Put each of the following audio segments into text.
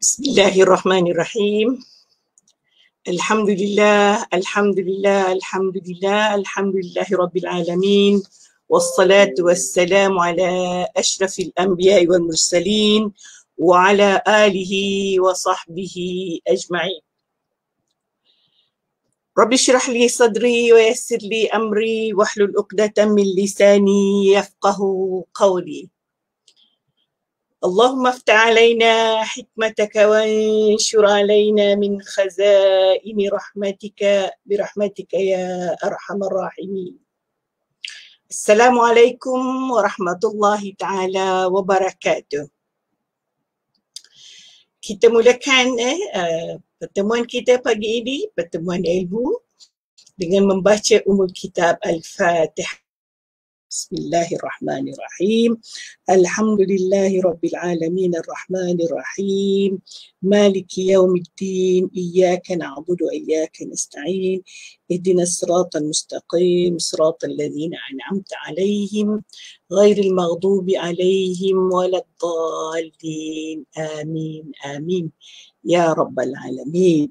Bismillahirrahmanirrahim. Alhamdulillah, alhamdulillah, alhamdulillah, alhamdulillahi rabbil alamin. Wassalatu wassalamu ala ashrafil anbiya'i wal mursalin wa ala alihi wa sahbihi ajma'in. Rabbi shrah li sadri wa yassir li amri wahlul 'uqdatam min lisani yafqahu qawli. اللهم افتح علينا حكمتك وانشر علينا من خزائن رحمتك برحمتك يا أرحم الراحمين. السلام عليكم ورحمة الله تعالى وبركاته. Kita mulakan pertemuan kita pagi ini, pertemuan ilmu dengan membaca Ummul Kitab Al-Fatihah. Bismillahirrahmanirrahim. Alhamdulillahi rabbil alamin arrahmanir rahim. Maliki yaumiddin. Iyyaka na'budu wa iyyaka nasta'in. Ihdinas siratal mustaqim. Siratal ladzina an'amta 'alaihim ghairil maghdubi 'alaihim waladdallin. Amin. Amin. Ya rabbal alamin.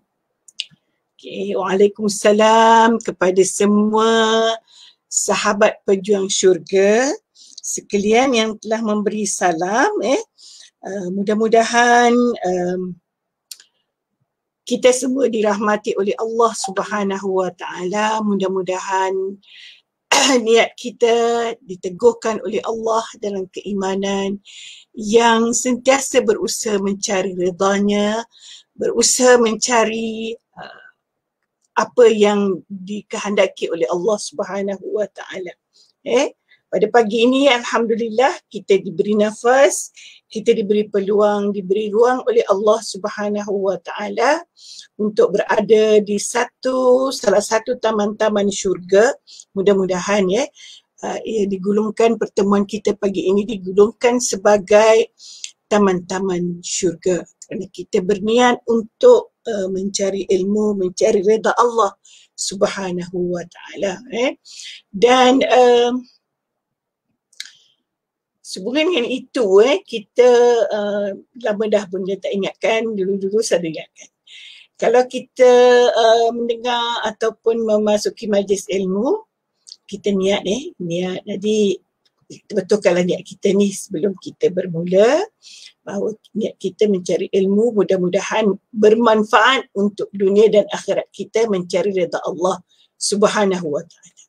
Okay. Waalaikumsalam kepada semua sahabat pejuang syurga sekalian yang telah memberi salam. Mudah-mudahan kita semua dirahmati oleh Allah Subhanahu wa taala. Mudah-mudahan niat kita diteguhkan oleh Allah dalam keimanan, yang sentiasa berusaha mencari ridha-Nya, berusaha mencari apa yang dikehendaki oleh Allah Subhanahu wa taala. Pada pagi ini alhamdulillah kita diberi nafas, kita diberi peluang, diberi ruang oleh Allah Subhanahu wa taala untuk berada di salah satu taman-taman syurga. Mudah-mudahan ia digulungkan, pertemuan kita pagi ini digulungkan sebagai taman-taman syurga, kerana kita berniat untuk mencari ilmu, mencari redha Allah Subhanahu wa taala. Dan sebelum dengan itu kita lama dah pun dia tak ingatkan, dulu-dulu saya ingatkan. Kalau kita mendengar ataupun memasuki majlis ilmu, kita niat niat. Jadi betulkanlah niat kita ni sebelum kita bermula, bahawa niat kita mencari ilmu mudah-mudahan bermanfaat untuk dunia dan akhirat kita, mencari redha Allah Subhanahu wa taala.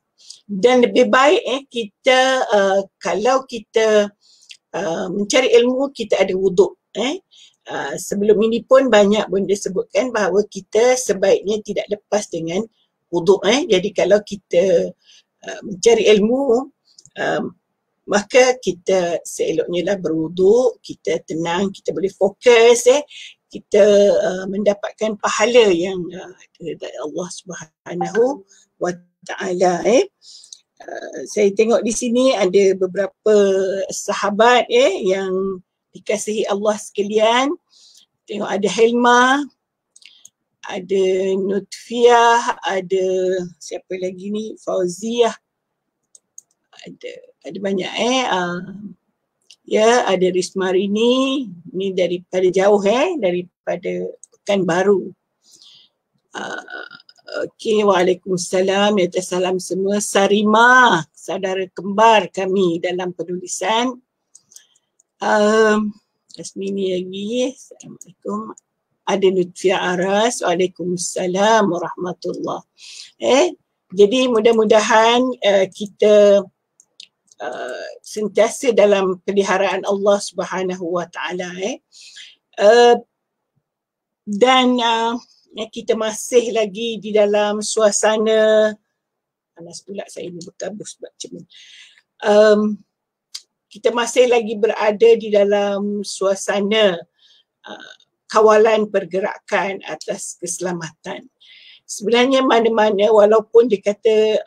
Dan lebih baik kita kalau kita mencari ilmu, kita ada wuduk. Sebelum ini pun banyak pun disebutkan bahawa kita sebaiknya tidak lepas dengan wuduk. Jadi kalau kita mencari ilmu, maka kita seeloknya lah berwuduk, kita tenang, kita boleh fokus, kita mendapatkan pahala yang dari Allah Subhanahu wa taala. Saya tengok di sini ada beberapa sahabat yang dikasihi Allah sekalian. Tengok ada Helma, ada Nutfiah, ada siapa lagi ni, Fauziah, ada banyak ada Rismarini ni daripada jauh daripada Pekanbaru. Okey, waalaikumsalam, ya salam semua. Sarima, saudara kembar kami dalam penulisan. Asmini lagi, assalamualaikum. Ada Lutfia Aras, waalaikumsalam warahmatullahi. Jadi mudah-mudahan kita sentiasa dalam peliharaan Allah Subhanahu wa taala. Dan kita masih lagi di dalam suasana, panas pula saya ni berkabus sebab cermin. Kita masih lagi berada di dalam suasana kawalan pergerakan atas keselamatan. Sebenarnya mana-mana, walaupun dikata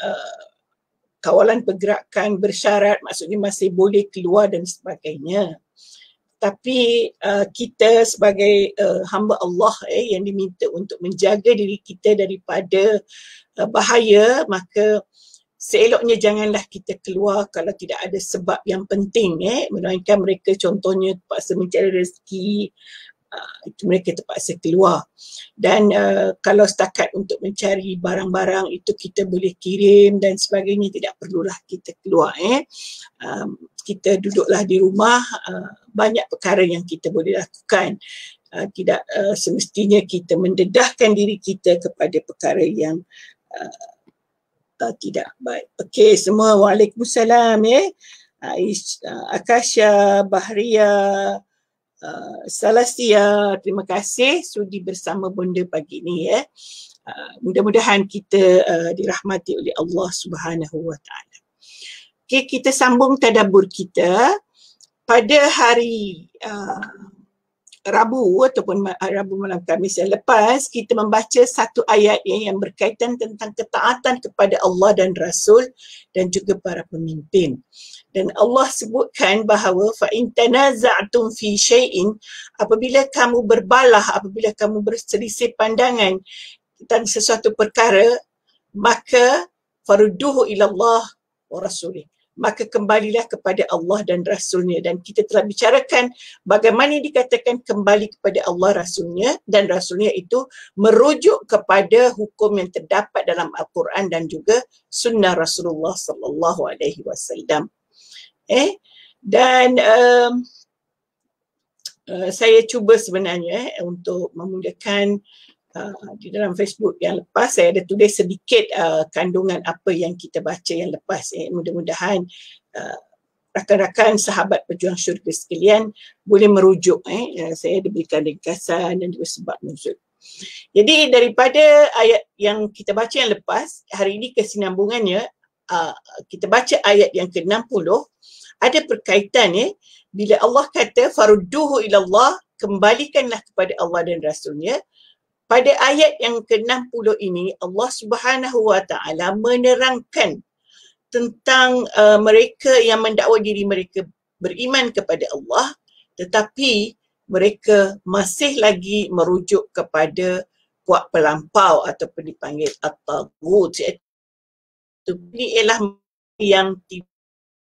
kawalan pergerakan bersyarat, maksudnya masih boleh keluar dan sebagainya, tapi kita sebagai hamba Allah yang diminta untuk menjaga diri kita daripada bahaya, maka seeloknya janganlah kita keluar kalau tidak ada sebab yang penting, melainkan mereka contohnya terpaksa mencari rezeki, itu mereka terpaksa keluar. Dan kalau setakat untuk mencari barang-barang itu kita boleh kirim dan sebagainya, tidak perlulah kita keluar. Kita duduklah di rumah, banyak perkara yang kita boleh lakukan. Tidak semestinya kita mendedahkan diri kita kepada perkara yang tidak baik. Okey, semua waalaikumsalam Akasha, Bahria, Salasia, terima kasih sudi bersama Bonda pagi ni mudah-mudahan kita dirahmati oleh Allah Subhanahu Wa Taala. Okey, kita sambung tadabbur kita pada hari Rabu ataupun Rabu malam Khamis yang lepas. Kita membaca satu ayat yang berkaitan tentang ketaatan kepada Allah dan Rasul dan juga para pemimpin. Dan Allah sebutkan bahawa fa in tanaza'tum fi syai'in, apabila kamu berbalah, apabila kamu berselisih pandangan tentang sesuatu perkara, maka farudduhu ila Allah wa rasulih, maka kembalilah kepada Allah dan Rasulnya. Dan kita telah bicarakan bagaimana dikatakan kembali kepada Allah Rasulnya, dan Rasulnya itu merujuk kepada hukum yang terdapat dalam Al-Quran dan juga sunnah Rasulullah sallallahu alaihi wasallam. Dan saya cuba sebenarnya untuk memudahkan di dalam Facebook yang lepas, saya ada tulis sedikit kandungan apa yang kita baca yang lepas. Mudah-mudahan rakan-rakan sahabat pejuang syurga sekalian boleh merujuk. Saya diberikan ringkasan dan juga sebab nuzul. Jadi daripada ayat yang kita baca yang lepas, hari ini kesinambungannya, kita baca ayat yang ke-60, ada perkaitan bila Allah kata farudduhu ilallah, kembalikanlah kepada Allah dan Rasulnya. Pada ayat yang ke-60 ini, Allah Subhanahu Wa Taala menerangkan tentang mereka yang mendakwa diri mereka beriman kepada Allah, tetapi mereka masih lagi merujuk kepada puak pelampau ataupun dipanggil at-taghut. Ini ialah yang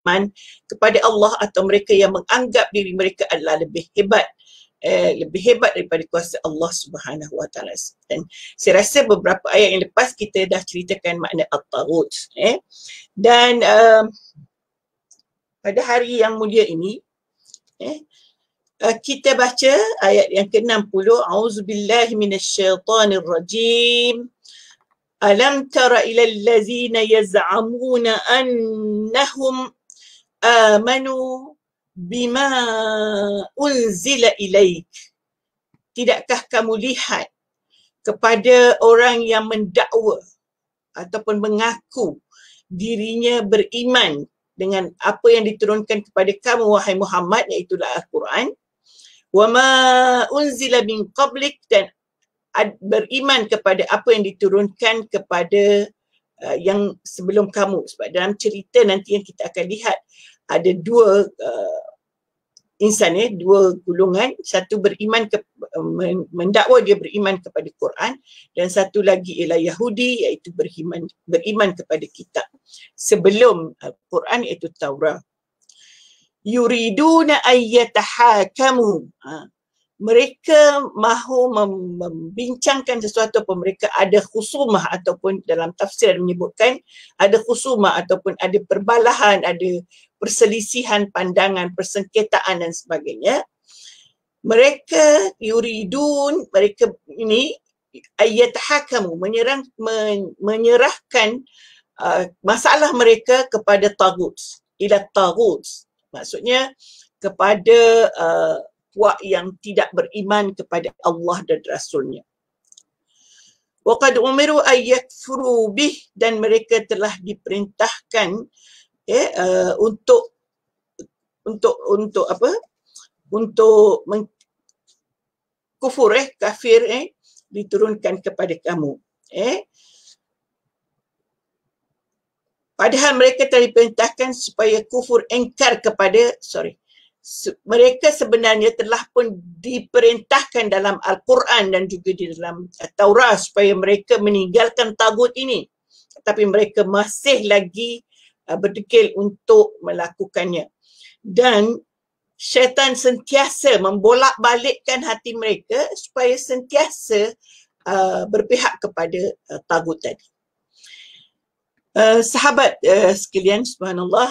iman kepada Allah atau mereka yang menganggap diri mereka adalah lebih hebat daripada kuasa Allah Subhanahu Wa Taala. Dan saya rasa beberapa ayat yang lepas kita dah ceritakan makna at-taghut. Dan pada hari yang mulia ini, kita baca ayat yang ke-60. A'udzubillahi minasyaitonir rajim. Alam tara ilal ladzina yaz'amuna annahum amanu bima unzila ilaik. Tidakkah kamu lihat kepada orang yang mendakwa ataupun mengaku dirinya beriman dengan apa yang diturunkan kepada kamu wahai Muhammad, iaitu Al-Quran, wa ma unzila min qablik, dan beriman kepada apa yang diturunkan kepada yang sebelum kamu. Sebab dalam cerita nanti yang kita akan lihat, ada dua insan, dua golongan. Satu beriman mendakwa dia beriman kepada Quran, dan satu lagi ialah Yahudi, iaitu beriman kepada kitab sebelum Quran, iaitu Taurat. Yuriduna ayyatahakamu, mereka mahu membincangkan sesuatu apa, mereka ada khusumah, ataupun dalam tafsir menyebutkan ada khusumah ataupun ada perbalahan, ada perselisihan pandangan, persengketaan dan sebagainya. Mereka yuridun, mereka ini ayyatahakamu, menyerahkan masalah mereka kepada taghut, ila taghut, maksudnya kepada puak yang tidak beriman kepada Allah dan Rasulnya. Wa qad umiru ay yakfuru bih, dan mereka telah diperintahkan untuk apa? Untuk kufur, kafir, diturunkan kepada kamu. Padahal mereka telah diperintahkan supaya kufur, engkar kepada, mereka sebenarnya telah pun diperintahkan dalam Al-Quran dan juga di dalam Taurat supaya mereka meninggalkan tagut ini. tapi mereka masih lagi berdegil untuk melakukannya. Dan syaitan sentiasa membolak-balikkan hati mereka supaya sentiasa berpihak kepada tagut tadi. Sahabat sekalian, subhanallah,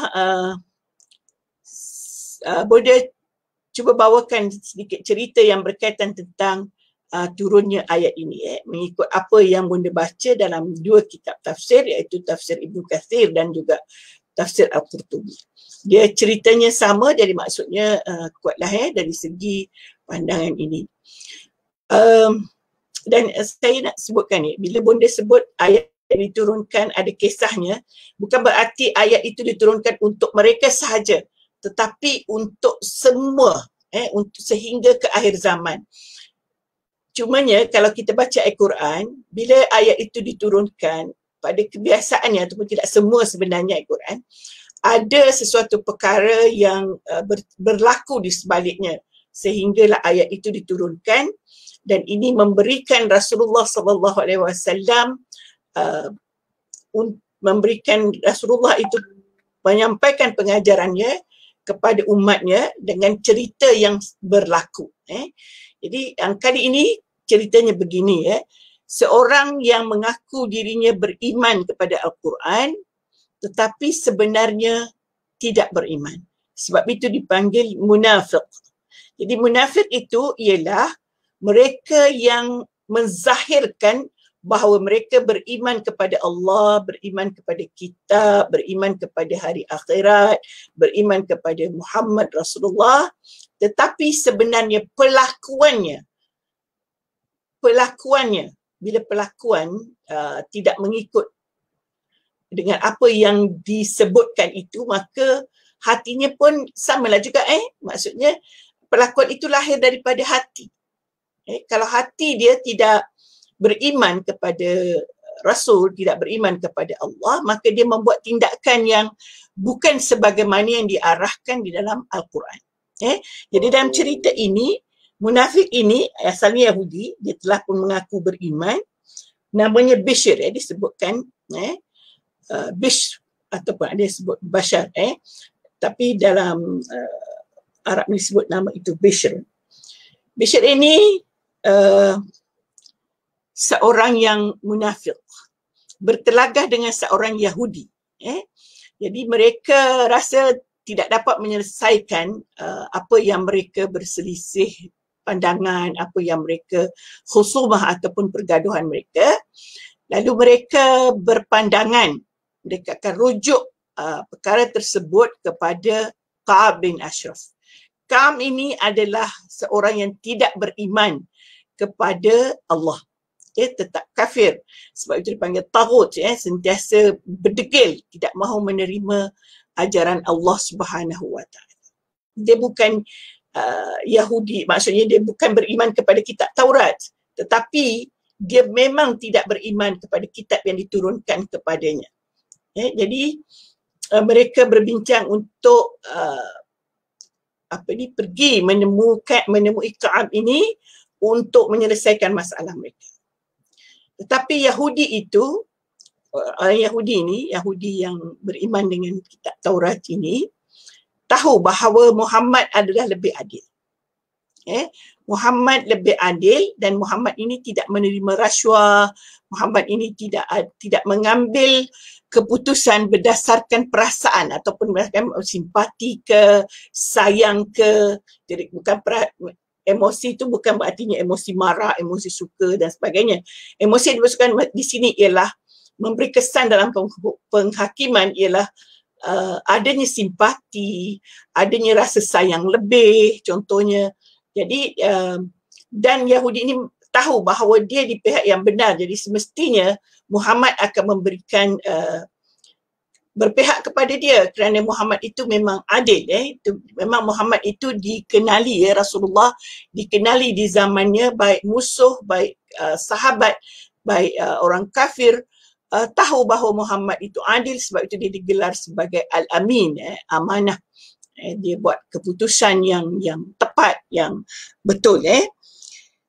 boleh cuba bawakan sedikit cerita yang berkaitan tentang turunnya ayat ini, mengikut apa yang Bunda baca dalam dua kitab tafsir, iaitu tafsir Ibnu Katsir dan juga tafsir Al-Qurtubi. Dia ceritanya sama, jadi maksudnya kuatlah dari segi pandangan ini. Dan saya nak sebutkan ni, bila Bunda sebut ayat diturunkan ada kisahnya, bukan berarti ayat itu diturunkan untuk mereka sahaja, tetapi untuk semua, untuk sehingga ke akhir zaman. Cumanya kalau kita baca Al-Quran, bila ayat itu diturunkan, pada kebiasaannya ataupun tidak semua sebenarnya Al-Quran, ada sesuatu perkara yang berlaku di sebaliknya sehinggalah ayat itu diturunkan, dan ini memberikan Rasulullah SAW memberikan Rasulullah itu menyampaikan pengajarannya kepada umatnya dengan cerita yang berlaku. Jadi kali ini ceritanya begini, seorang yang mengaku dirinya beriman kepada Al-Quran tetapi sebenarnya tidak beriman. Sebab itu dipanggil munafik. Jadi munafik itu ialah mereka yang menzahirkan bahawa mereka beriman kepada Allah, beriman kepada kitab, beriman kepada hari akhirat, beriman kepada Muhammad Rasulullah, tetapi sebenarnya pelakuannya, bila pelakuan tidak mengikut dengan apa yang disebutkan itu, maka hatinya pun samalah juga, maksudnya pelakuan itu lahir daripada hati. Kalau hati dia tidak beriman kepada Rasul, tidak beriman kepada Allah, maka dia membuat tindakan yang bukan sebagaimana yang diarahkan di dalam Al-Quran. Jadi dalam cerita ini, munafik ini asalnya Yahudi, dia telah pun mengaku beriman, namanya Bishr, disebutkan Bishr ataupun ada disebut Bashar, tapi dalam Arab ni disebut nama itu Bishr. Bishr ini seorang yang munafik, bertelagah dengan seorang Yahudi. Jadi mereka rasa tidak dapat menyelesaikan apa yang mereka berselisih pandangan, apa yang mereka khusumah ataupun pergaduhan mereka. Lalu mereka berpandangan, mereka akan rujuk perkara tersebut kepada Ka'ab bin Ashraf. Ka'ab ini adalah seorang yang tidak beriman kepada Allah. Tetap kafir. Sebab itu dipanggil taghut, sentiasa berdegil, tidak mahu menerima ajaran Allah Subhanahu Wa Taala. Dia bukan Yahudi, maksudnya dia bukan beriman kepada kitab Taurat, tetapi dia memang tidak beriman kepada kitab yang diturunkan kepadanya. Jadi mereka berbincang untuk pergi menemui Ka'ab ini untuk menyelesaikan masalah mereka. Tetapi Yahudi itu, Yahudi yang beriman dengan kitab Taurat ini, tahu bahawa Muhammad adalah lebih adil. Muhammad lebih adil dan Muhammad ini tidak menerima rasuah, Muhammad ini tidak mengambil keputusan berdasarkan perasaan ataupun berdasarkan simpati ke, sayang ke. Jadi bukan emosi itu bukan berartinya emosi marah, emosi suka dan sebagainya. Emosi yang dimaksudkan di sini ialah memberi kesan dalam penghakiman ialah adanya simpati, adanya rasa sayang lebih contohnya. Jadi dan Yahudi ini tahu bahawa dia di pihak yang benar, jadi semestinya Muhammad akan memberikan berpihak kepada dia kerana Muhammad itu memang adil. Itu memang Muhammad itu dikenali, Rasulullah dikenali di zamannya, baik musuh, baik sahabat, baik orang kafir tahu bahawa Muhammad itu adil, sebab itu dia digelar sebagai Al-Amin, amanah. Dia buat keputusan yang tepat, yang betul.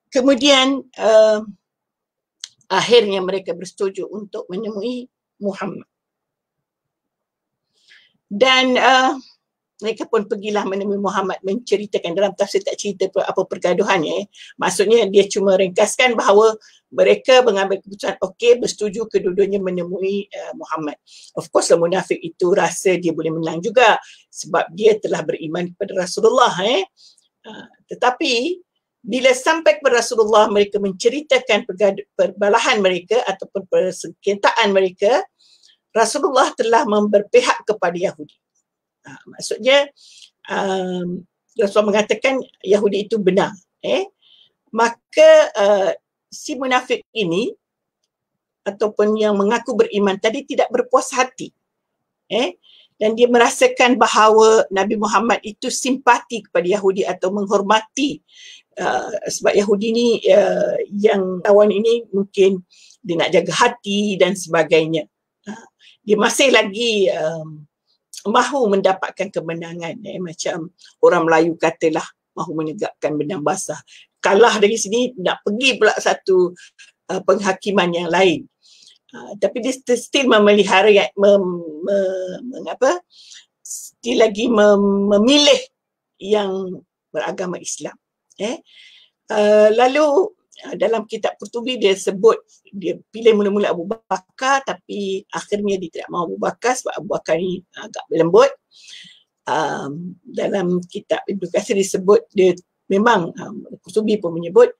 Kemudian akhirnya mereka bersetuju untuk menemui Muhammad. Dan mereka pun pergilah menemui Muhammad menceritakan, dalam tafsir tak cerita apa pergaduhannya. Maksudnya dia cuma ringkaskan bahawa mereka mengambil keputusan bersetuju kedua-duanya menemui Muhammad. Of course munafik itu rasa dia boleh menang juga sebab dia telah beriman kepada Rasulullah. Tetapi bila sampai kepada Rasulullah, mereka menceritakan perbalahan mereka ataupun persengketaan mereka, Rasulullah telah berpihak kepada Yahudi. Maksudnya Rasulullah mengatakan Yahudi itu benar. Maka si munafik ini ataupun yang mengaku beriman tadi tidak berpuas hati. Dan dia merasakan bahawa Nabi Muhammad itu simpati kepada Yahudi atau menghormati, sebab Yahudi ni yang lawan ini mungkin dia nak jaga hati dan sebagainya. Dia masih lagi mahu mendapatkan kemenangan, macam orang Melayu katalah mahu menegakkan benang basah. Kalah dari sini nak pergi pula satu penghakiman yang lain. Tapi dia still memelihara still lagi memilih yang beragama Islam. Lalu dalam kitab Qurtubi dia sebut dia pilih mula-mula Abu Bakar, tapi akhirnya dia tidak mahu Abu Bakar sebab Abu Bakar ni agak lembut. Dalam kitab Ibnu Katsir disebut dia memang Qurtubi pun menyebut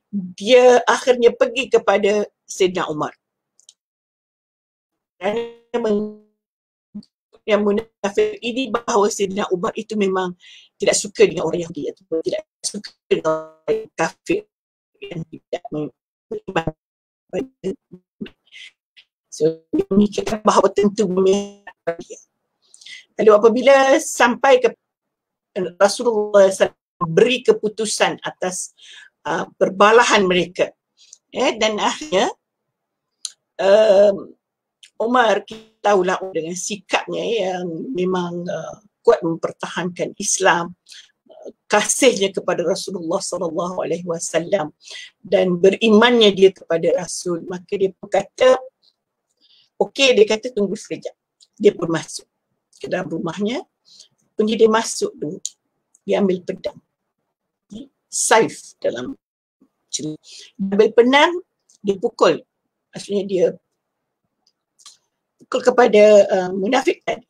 dia akhirnya pergi kepada Sayyidina Umar. Yang munafik ini bahawa Sayyidina Umar itu memang tidak suka dengan orang Yahudi ataupun tidak suka dengan orang kafir yang tidak beriman. So, dia memikirkan bahawa tentu memihak dia. Lalu apabila sampai ke Rasulullah SAW beri keputusan atas perbalahan mereka, dan akhirnya Umar, kita tahulah dengan sikapnya yang memang kuat mempertahankan Islam, kasihnya kepada Rasulullah SAW dan berimannya dia kepada Rasul, maka dia pun kata dia kata tunggu sekejap. Dia pun masuk ke dalam rumahnya, dia masuk dulu, dia ambil pedang, saif dalam cerita, ambil pedang, dia pukul, maksudnya dia pukul kepada munafik tadi.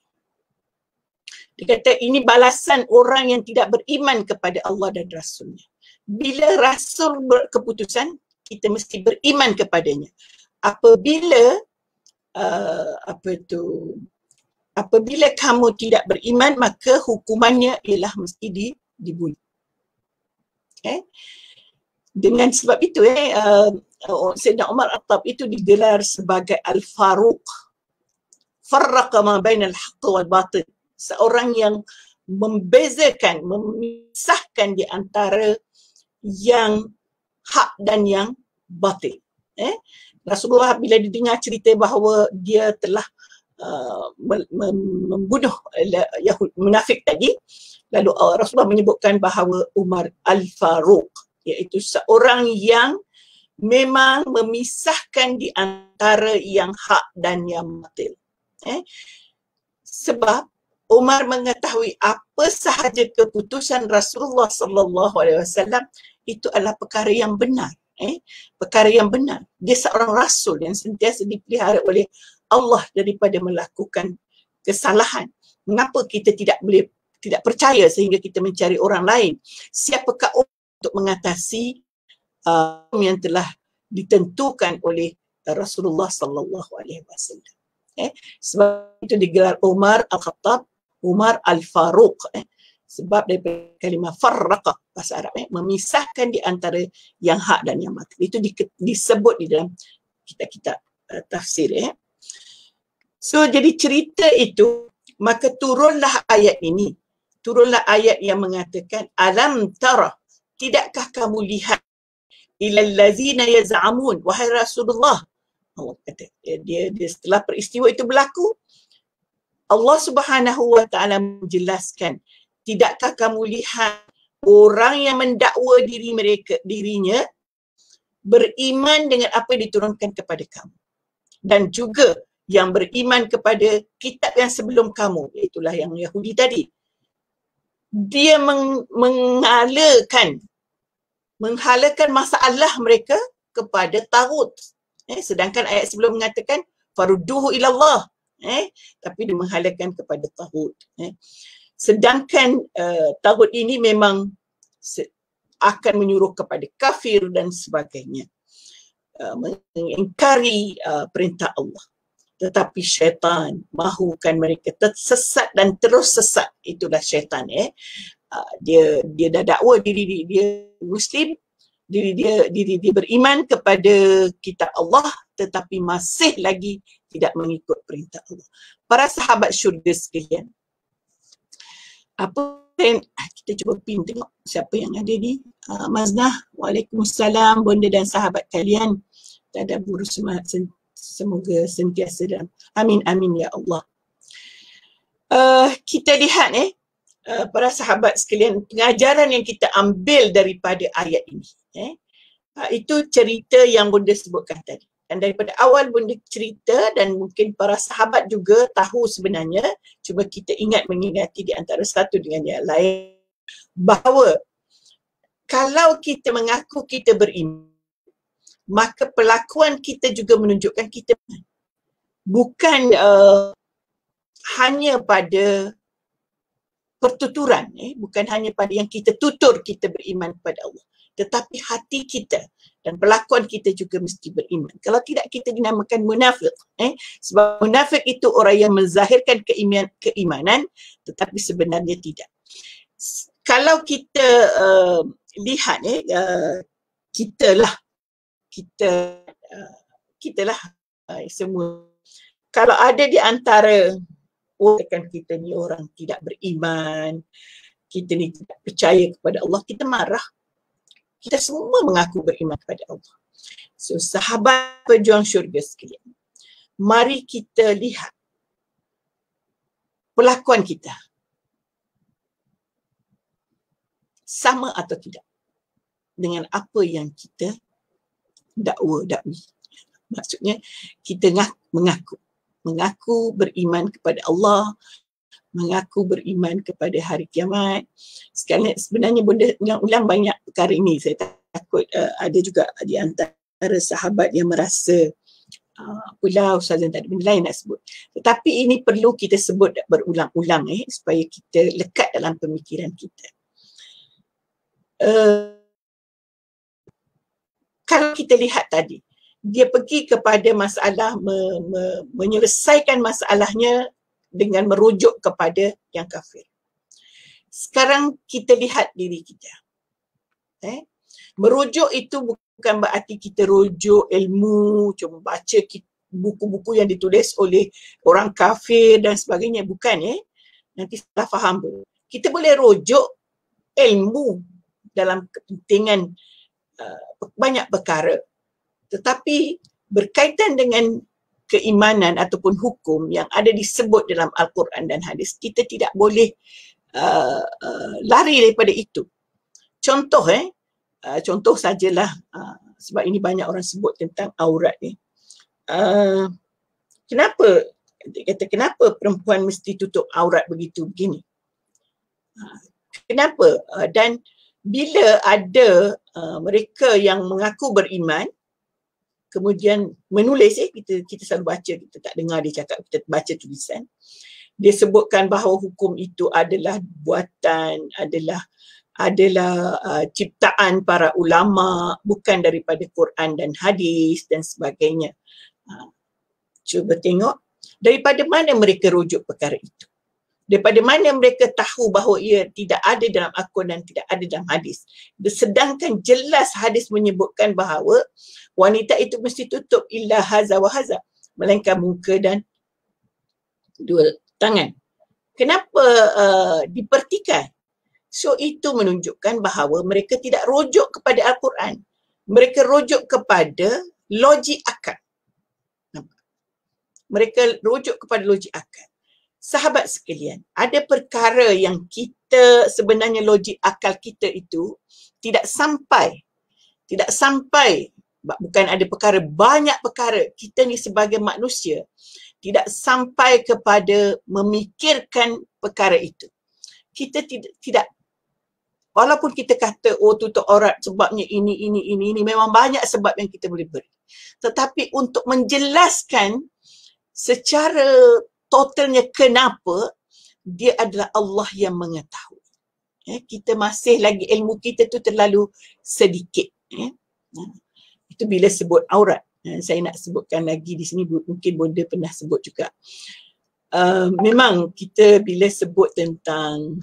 Dia kata ini balasan orang yang tidak beriman kepada Allah dan Rasulnya. Bila Rasul berkeputusan, kita mesti beriman kepadanya. Apabila apabila kamu tidak beriman, maka hukumannya ialah mesti dibunuh. Dengan sebab itu Sayyidina Umar At-Tab itu digelar sebagai Al-Faruq, farraqa ma bainal haqq wal batil, seorang yang membezakan, memisahkan di antara yang hak dan yang batil. Rasulullah bila didengar cerita bahawa dia telah membunuh Yahudi munafik tadi, lalu Rasulullah menyebutkan bahawa Umar Al-Faruq, iaitu seorang yang memang memisahkan di antara yang hak dan yang batil. Sebab Umar mengetahui apa sahaja keputusan Rasulullah SAW itu adalah perkara yang benar. Perkara yang benar. Dia seorang Rasul yang sentiasa dipelihara oleh Allah daripada melakukan kesalahan. Mengapa kita tidak percaya sehingga kita mencari orang lain? Siapakah untuk mengatasi yang telah ditentukan oleh Rasulullah SAW? Sebab itu digelar Umar Al-Khattab, Umar Al-Faruq, sebab daripada kalimah farraqa bahasa Arab, memisahkan di antara yang hak dan yang batil. Itu disebut di dalam kitab-kitab tafsir. So jadi cerita itu, maka turunlah ayat ini. Turunlah ayat yang mengatakan alam tara, tidakkah kamu lihat ilal ladzina yaz'amun, wahai Rasulullah. Allah kata dia setelah peristiwa itu berlaku, Allah Subhanahu wa taala menjelaskan, tidakkah kamu lihat orang yang mendakwa dirinya beriman dengan apa yang diturunkan kepada kamu, dan juga yang beriman kepada kitab yang sebelum kamu, itulah yang Yahudi tadi, dia menghalakan masalah mereka kepada taghut. Sedangkan ayat sebelum mengatakan farudduhu ilallah, tapi dia menghalakan kepada taghut. Sedangkan taghut ini memang akan menyuruh kepada kafir dan sebagainya, mengingkari perintah Allah. Tetapi syaitan mahukan mereka tersesat dan terus sesat. Itulah syaitan. Dia dah dakwa diri dia Muslim, diri dia beriman kepada kitab Allah, tetapi masih lagi tidak mengikut perintah Allah. Para sahabat syurga sekalian, apa yang kita cuba pin tengok siapa yang ada ni. Maznah, waalaikumsalam bonda dan sahabat kalian. Tadabbur semoga sentiasa dalam. Amin amin ya Allah. Kita lihat para sahabat sekalian, pengajaran yang kita ambil daripada ayat ini. Itu cerita yang bonda sebutkan tadi. Dan daripada awal bonda cerita, dan mungkin para sahabat juga tahu sebenarnya, cuma kita mengingati di antara satu dengan yang lain, bahawa kalau kita mengaku kita beriman, maka pelakuan kita juga menunjukkan kita bukan hanya pada pertuturan, bukan hanya pada yang kita tutur kita beriman kepada Allah, tetapi hati kita dan pelakuan kita juga mesti beriman. Kalau tidak, kita dinamakan munafik. Sebab munafik itu orang yang menzahirkan keimanan tetapi sebenarnya tidak. Kalau kita lihat kita lah semua, kalau ada di antara kan kita ni orang tidak beriman, kita ni tidak percaya kepada Allah, kita marah. Kita semua mengaku beriman kepada Allah. So, sahabat pejuang syurga sekalian, mari kita lihat pelakuan kita sama atau tidak dengan apa yang kita dakwi. Maksudnya kita mengaku beriman kepada Allah, mengaku beriman kepada hari kiamat. Sebenarnya bonda ulang-ulang banyak perkara ini. Saya takut ada juga di antara sahabat yang merasa pula Ustazah tak ada benda lain nak sebut. Tetapi ini perlu kita sebut berulang-ulang supaya kita lekat dalam pemikiran kita. Kalau kita lihat tadi, dia pergi kepada masalah, menyelesaikan masalahnya dengan merujuk kepada yang kafir. Sekarang kita lihat diri kita. Merujuk itu bukan berarti kita rujuk ilmu, cuma baca buku-buku yang ditulis oleh orang kafir dan sebagainya. Bukan. Nanti salah faham pun. Kita boleh rujuk ilmu dalam kepentingan banyak perkara. Tetapi berkaitan dengan keimanan ataupun hukum yang ada disebut dalam Al-Quran dan hadis, kita tidak boleh lari daripada itu. Contoh sajalah, sebab ini banyak orang sebut tentang aurat ni. Kenapa perempuan mesti tutup aurat begini? Kenapa? Dan bila ada mereka yang mengaku beriman, kemudian menulis, kita selalu baca, kita tak dengar dia cakap, kita baca tulisan. Dia sebutkan bahawa hukum itu adalah buatan, adalah ciptaan para ulama, bukan daripada Quran dan hadis dan sebagainya. Cuba tengok, daripada mana mereka rujuk perkara itu? Daripada mana mereka tahu bahawa ia tidak ada dalam Al-Quran dan tidak ada dalam hadis? Sedangkan jelas hadis menyebutkan bahawa wanita itu mesti tutup illa haza wa haza, melainkan muka dan dua tangan. Kenapa dipertikai? So itu menunjukkan bahawa mereka tidak rujuk kepada Al-Quran. Mereka rujuk kepada logik akal. Mereka rujuk kepada logik akal. Sahabat sekalian, ada perkara yang kita sebenarnya logik akal kita itu tidak sampai, bukan ada perkara, banyak perkara. Kita ni sebagai manusia, tidak sampai kepada memikirkan perkara itu. Kita tidak walaupun kita kata tutup aurat sebabnya ini, memang banyak sebab yang kita boleh beri. Tetapi untuk menjelaskan secara totalnya kenapa, dia adalah Allah yang mengetahui. Kita masih lagi, ilmu kita tu terlalu sedikit. Itu bila sebut aurat. Saya nak sebutkan lagi di sini, mungkin Bonda pernah sebut juga. Memang kita bila sebut tentang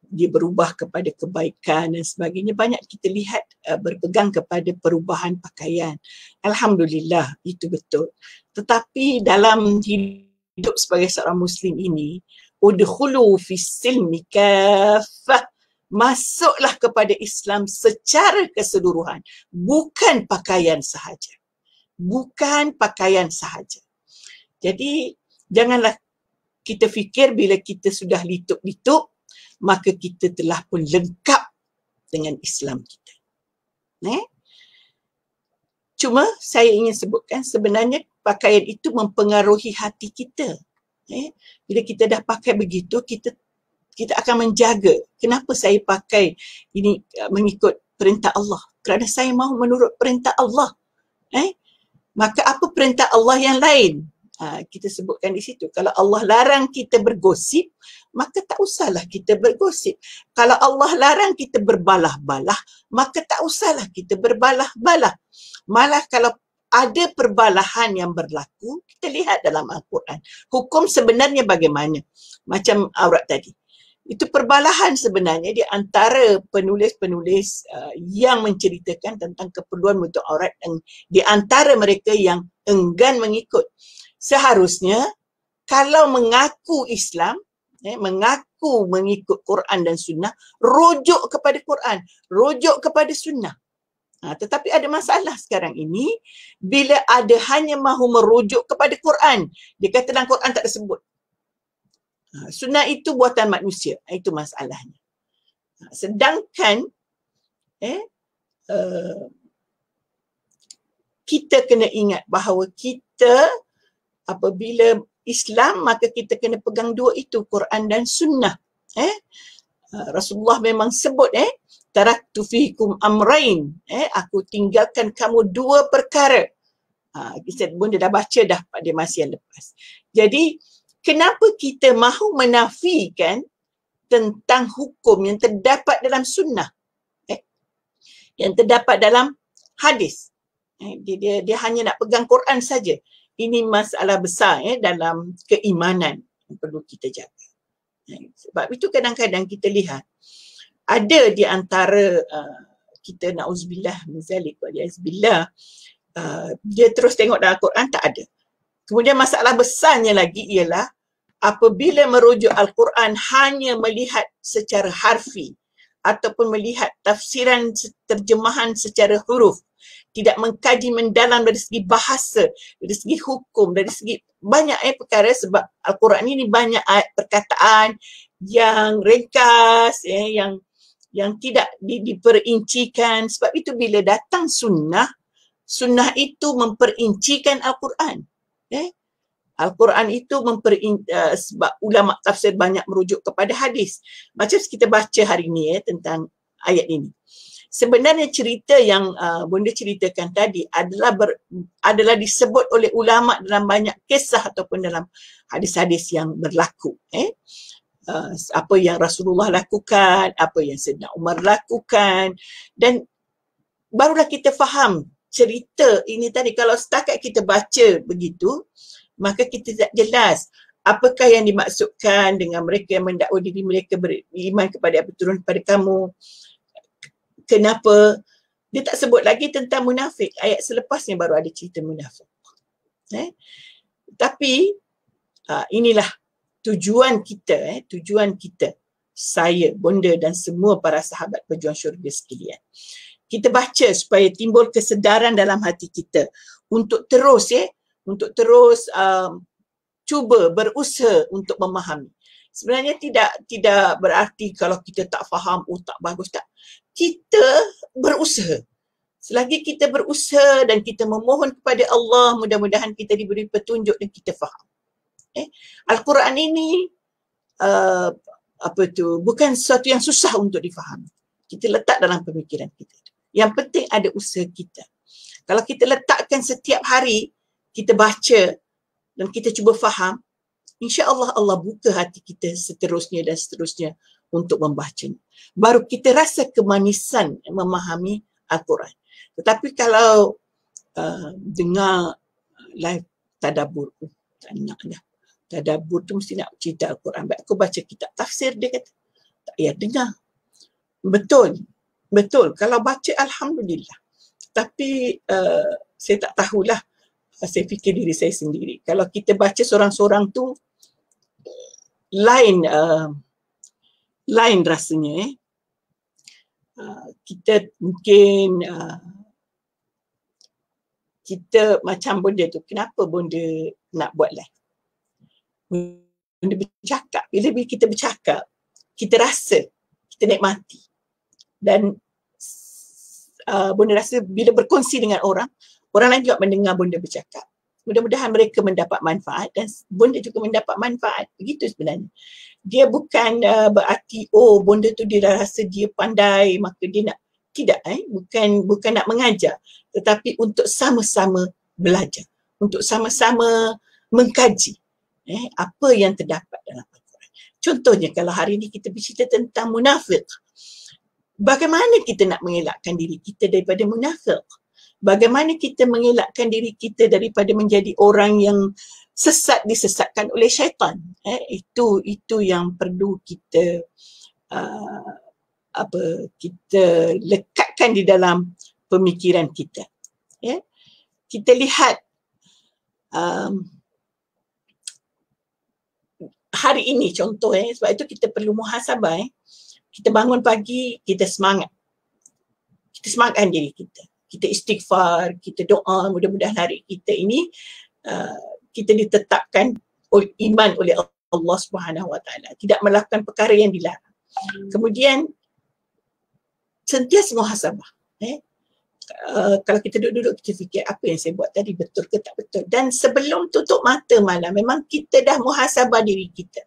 dia berubah kepada kebaikan dan sebagainya, banyak kita lihat berpegang kepada perubahan pakaian. Alhamdulillah, itu betul. Tetapi dalam hidup sebagai seorang Muslim ini, udkhulu fis silmi kaffah, masuklah kepada Islam secara keseluruhan, bukan pakaian sahaja. Bukan pakaian sahaja. Jadi janganlah kita fikir bila kita sudah litup-litup, maka kita telah pun lengkap dengan Islam kita. Cuma saya ingin sebutkan sebenarnya pakaian itu mempengaruhi hati kita. Bila kita dah pakai begitu, kita akan menjaga. Kenapa saya pakai ini mengikut perintah Allah? Kerana saya mahu menurut perintah Allah. Maka apa perintah Allah yang lain? Kita sebutkan di situ. Kalau Allah larang kita bergosip, maka tak usahlah kita bergosip. Kalau Allah larang kita berbalah-balah, maka tak usahlah kita berbalah-balah. Malah kalau ada perbalahan yang berlaku, kita lihat dalam Al-Quran. Hukum sebenarnya bagaimana? Macam aurat tadi. Itu perbalahan sebenarnya di antara penulis-penulis yang menceritakan tentang keperluan menutup aurat, dan di antara mereka yang enggan mengikut. Seharusnya kalau mengaku Islam, mengaku mengikut Quran dan Sunnah, rujuk kepada Quran, rujuk kepada Sunnah. Tetapi ada masalah sekarang ini, bila ada hanya mahu merujuk kepada Quran, dia kata dalam Quran tak disebut. Sunnah itu buatan manusia, itu masalahnya. Sedangkan kita kena ingat bahawa kita apabila Islam, maka kita kena pegang dua itu, Quran dan Sunnah. Rasulullah memang sebut, taraktu fikum amrain, aku tinggalkan kamu dua perkara. Bunda dah baca dah pada masa yang lepas. Jadi, kenapa kita mahu menafikan tentang hukum yang terdapat dalam Sunnah? Yang terdapat dalam hadis. Dia hanya nak pegang Quran saja. Ini masalah besar dalam keimanan yang perlu kita jaga. Sebab itu kadang-kadang kita lihat ada di antara kita, na'udzubillah min zalik wa li'azbillah, dia terus tengok dalam Quran, tak ada. Kemudian masalah besarnya lagi ialah apabila merujuk Al-Quran hanya melihat secara harfi ataupun melihat tafsiran terjemahan secara huruf, tidak mengkaji mendalam dari segi bahasa, dari segi hukum, dari segi banyak perkara, sebab Al-Quran ini banyak ayat perkataan yang ringkas, yang tidak diperincikan. Sebab itu bila datang sunnah itu memperincikan Al-Quran. Al-Quran itu sebab ulama tafsir banyak merujuk kepada hadis. Macam kita baca hari ini tentang ayat ini. Sebenarnya cerita yang Bonda ceritakan tadi adalah disebut oleh ulama dalam banyak kisah ataupun dalam hadis-hadis yang berlaku. Apa yang Rasulullah lakukan, apa yang Sayyidina Umar lakukan, dan barulah kita faham cerita ini tadi. Kalau setakat kita baca begitu, maka kita tak jelas apakah yang dimaksudkan dengan mereka yang mendakwa diri mereka beriman kepada apa turun kepada kamu. Kenapa dia tak sebut lagi tentang munafik? Ayat selepasnya baru ada cerita munafik. Tapi inilah tujuan kita, saya, Bonda dan semua para sahabat pejuang syurga sekalian. Kita baca supaya timbul kesedaran dalam hati kita untuk terus cuba berusaha untuk memahami. Sebenarnya tidak berarti kalau kita tak faham, tak bagus, tak. Kita berusaha. Selagi kita berusaha dan kita memohon kepada Allah, mudah-mudahan kita diberi petunjuk dan kita faham. Al-Quran ini bukan sesuatu yang susah untuk difahami. Kita letak dalam pemikiran kita. Yang penting ada usaha kita. Kalau kita letakkan setiap hari, kita baca dan kita cuba faham, insya-Allah Allah buka hati kita seterusnya dan seterusnya untuk membacanya. Baru kita rasa kemanisan memahami Al-Quran. Tetapi kalau dengar live tadabbur, tak nak dah. Tadabbur tu mesti nak cerita Al-Quran. Baik aku baca kitab tafsir, dia kata, tak payah dengar. Betul. Kalau baca Alhamdulillah. Tapi saya tak tahulah. Saya fikir diri saya sendiri. Kalau kita baca seorang-seorang tu, lain rasanya. Kita mungkin kita macam bonda tu, kenapa bonda nak buat live? Bonda bercakap, bila kita bercakap, kita rasa, kita nikmati. Dan bonda rasa bila berkongsi dengan orang lain juga mendengar bonda bercakap. Mudah-mudahan mereka mendapat manfaat dan bonda juga mendapat manfaat. Begitu sebenarnya. Dia bukan berarti, bonda tu dia rasa dia pandai, maka dia nak, tidak, bukan nak mengajar, tetapi untuk sama-sama belajar, untuk sama-sama mengkaji apa yang terdapat dalam Al-Quran. Contohnya kalau hari ini kita bercerita tentang munafik, bagaimana kita nak mengelakkan diri kita daripada munafik? Bagaimana kita mengelakkan diri kita daripada menjadi orang yang disesatkan oleh syaitan? Itu yang perlu kita kita lekatkan di dalam pemikiran kita. Kita lihat hari ini contoh, sebab itu kita perlu muhasabah. Kita bangun pagi, kita semangat. Kita semangatkan diri kita. Kita istighfar, kita doa, mudah-mudahan hari kita ini kita ditetapkan iman oleh Allah Subhanahu Wa Taala, tidak melakukan perkara yang dilarang. Kemudian sentiasa muhasabah. Kalau kita duduk-duduk, kita fikir apa yang saya buat tadi betul ke tak betul. Dan sebelum tutup mata malam, memang kita dah muhasabah diri kita.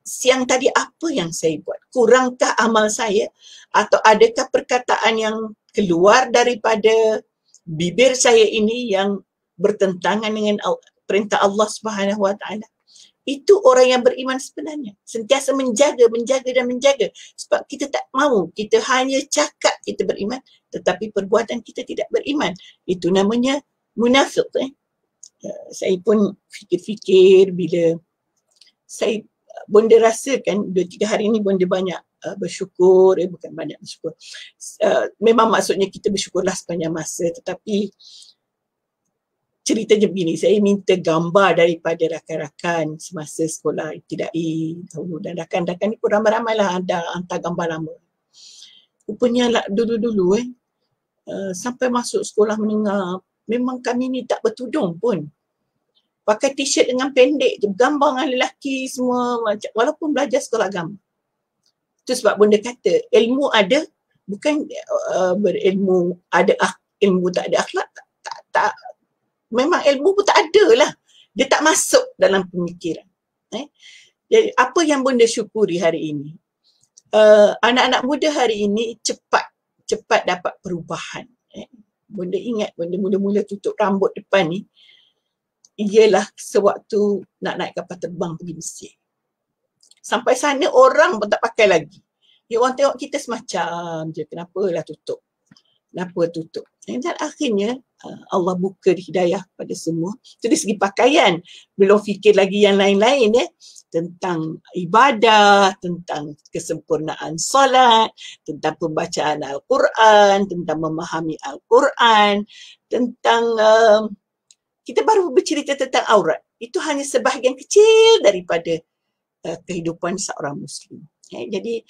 Siang tadi apa yang saya buat? Kurangkah amal saya? Atau adakah perkataan yang keluar daripada bibir saya ini yang bertentangan dengan perintah Allah Subhanahu Wa Taala? Itu orang yang beriman sebenarnya. Sentiasa menjaga. Sebab kita tak mahu. Kita hanya cakap kita beriman, tetapi perbuatan kita tidak beriman. Itu namanya munafik. Saya pun fikir-fikir bila bonda rasakan 2-3 hari ini bonda banyak bersyukur. Bukan banyak bersyukur. Memang maksudnya kita bersyukurlah sepanjang masa. Tetapi ceritanya begini, saya minta gambar daripada rakan-rakan semasa sekolah ibtidai dahulu, dan rakan-rakan ni pun ramai-ramai lah ada hantar gambar lama. Rupanya lah dulu-dulu sampai masuk sekolah menengah, memang kami ni tak bertudung pun. Pakai t-shirt dengan pendek je, gambar dengan lelaki semua, walaupun belajar sekolah agama. Itu sebab bonda kata, ilmu ada, bukan berilmu ada ilmu tak ada akhlak, tak. Memang ilmu pun tak ada lah. Dia tak masuk dalam pemikiran. Jadi apa yang bonda syukuri hari ini, anak-anak muda hari ini cepat dapat perubahan. Bonda ingat bonda mula-mula tutup rambut depan ni, ialah sewaktu nak naik kapal terbang pergi Mesir. Sampai sana orang pun tak pakai lagi. Orang tengok kita semacam je, kenapalah tutup. Kenapa tutup? Dan akhirnya Allah buka hidayah pada semua. Itu dari segi pakaian. Belum fikir lagi yang lain-lain tentang ibadah, tentang kesempurnaan solat, tentang pembacaan Al-Quran, tentang memahami Al-Quran, tentang kita baru bercerita tentang aurat. Itu hanya sebahagian kecil daripada kehidupan seorang Muslim. Jadi